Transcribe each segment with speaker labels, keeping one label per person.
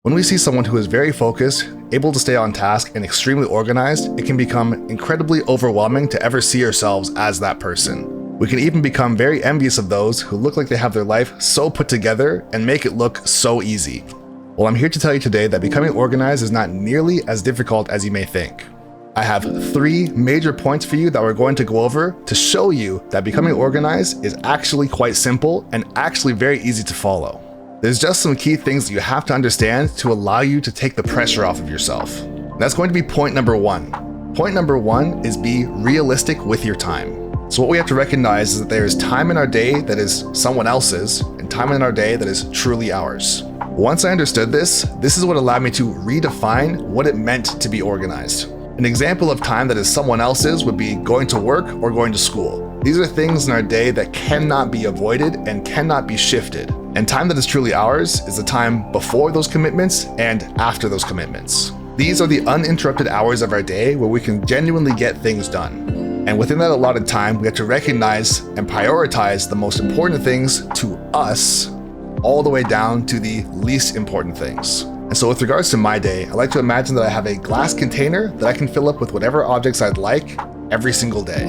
Speaker 1: When we see someone who is very focused, able to stay on task, and extremely organized, it can become incredibly overwhelming to ever see ourselves as that person. We can even become very envious of those who look like they have their life so put together and make it look so easy. Well, I'm here to tell you today that becoming organized is not nearly as difficult as you may think. I have 3 major points for you that we're going to go over to show you that becoming organized is actually quite simple and actually very easy to follow. There's just some key things that you have to understand to allow you to take the pressure off of yourself. That's going to be point number 1. Point number 1 is be realistic with your time. So what we have to recognize is that there is time in our day that is someone else's and time in our day that is truly ours. Once I understood this is what allowed me to redefine what it meant to be organized. An example of time that is someone else's would be going to work or going to school. These are things in our day that cannot be avoided and cannot be shifted. And time that is truly ours is the time before those commitments and after those commitments. These are the uninterrupted hours of our day where we can genuinely get things done. And within that allotted time, we have to recognize and prioritize the most important things to us all the way down to the least important things. And so with regards to my day, I like to imagine that I have a glass container that I can fill up with whatever objects I'd like every single day.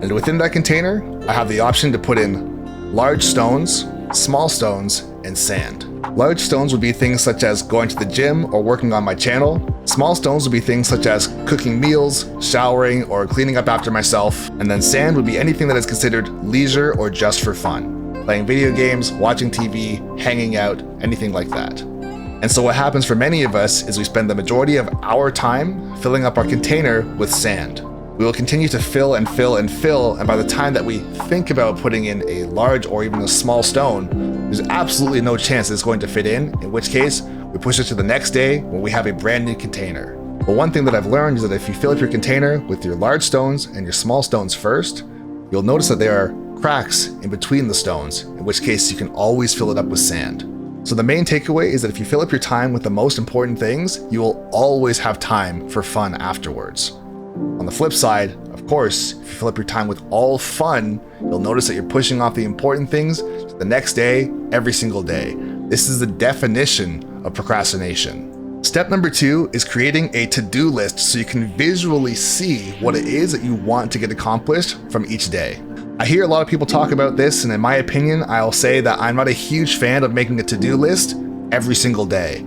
Speaker 1: And within that container, I have the option to put in large stones, small stones, and sand. Large stones would be things such as going to the gym or working on my channel. Small stones would be things such as cooking meals, showering, or cleaning up after myself. And then sand would be anything that is considered leisure or just for fun. Playing video games, watching TV, hanging out, anything like that. And so what happens for many of us is we spend the majority of our time filling up our container with sand. We will continue to fill and fill and fill, and by the time that we think about putting in a large or even a small stone, there's absolutely no chance it's going to fit in which case we push it to the next day when we have a brand new container. But one thing that I've learned is that if you fill up your container with your large stones and your small stones first, you'll notice that there are cracks in between the stones, in which case you can always fill it up with sand. So the main takeaway is that if you fill up your time with the most important things, you will always have time for fun afterwards. On the flip side, of course, if you fill up your time with all fun, you'll notice that you're pushing off the important things to the next day, every single day. This is the definition of procrastination. Step number 2 is creating a to-do list so you can visually see what it is that you want to get accomplished from each day. I hear a lot of people talk about this, and in my opinion, I'll say that I'm not a huge fan of making a to-do list every single day,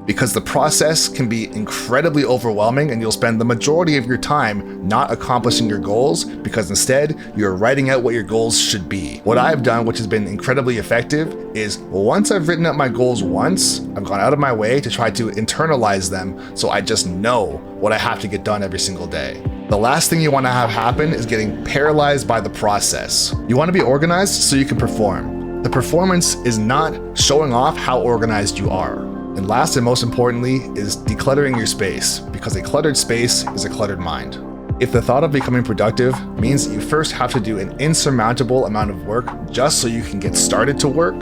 Speaker 1: because the process can be incredibly overwhelming and you'll spend the majority of your time not accomplishing your goals because instead you're writing out what your goals should be. What I've done, which has been incredibly effective, is once I've written out my goals once, I've gone out of my way to try to internalize them so I just know what I have to get done every single day. The last thing you want to have happen is getting paralyzed by the process. You want to be organized so you can perform. The performance is not showing off how organized you are. And last and most importantly is decluttering your space, because a cluttered space is a cluttered mind. If the thought of becoming productive means that you first have to do an insurmountable amount of work just so you can get started to work,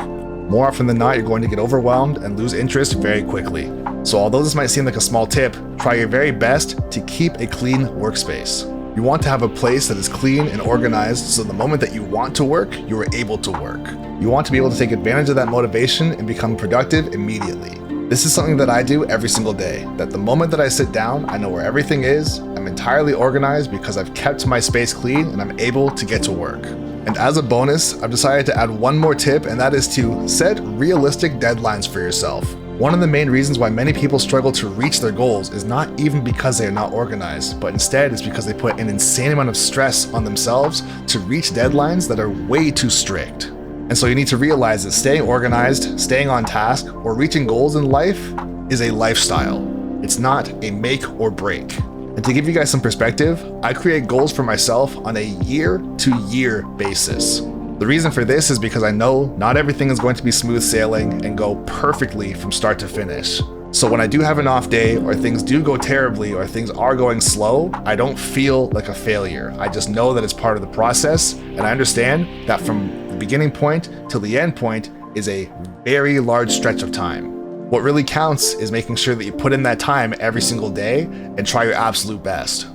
Speaker 1: more often than not, you're going to get overwhelmed and lose interest very quickly. So although this might seem like a small tip, try your very best to keep a clean workspace. You want to have a place that is clean and organized so the moment that you want to work, you are able to work. You want to be able to take advantage of that motivation and become productive immediately. This is something that I do every single day, that the moment that I sit down, I know where everything is, I'm entirely organized because I've kept my space clean and I'm able to get to work. And as a bonus, I've decided to add one more tip, and that is to set realistic deadlines for yourself. One of the main reasons why many people struggle to reach their goals is not even because they are not organized, but instead it's because they put an insane amount of stress on themselves to reach deadlines that are way too strict. And so you need to realize that staying organized, staying on task, or reaching goals in life is a lifestyle. It's not a make or break. And to give you guys some perspective, I create goals for myself on a year-to-year basis. The reason for this is because I know not everything is going to be smooth sailing and go perfectly from start to finish. So when I do have an off day, or things do go terribly, or things are going slow, I don't feel like a failure. I just know that it's part of the process, and I understand that from the beginning point till the end point is a very large stretch of time. What really counts is making sure that you put in that time every single day and try your absolute best.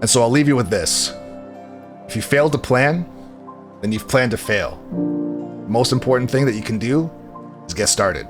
Speaker 1: And so I'll leave you with this. If you fail to plan, then you've planned to fail. The most important thing that you can do is get started.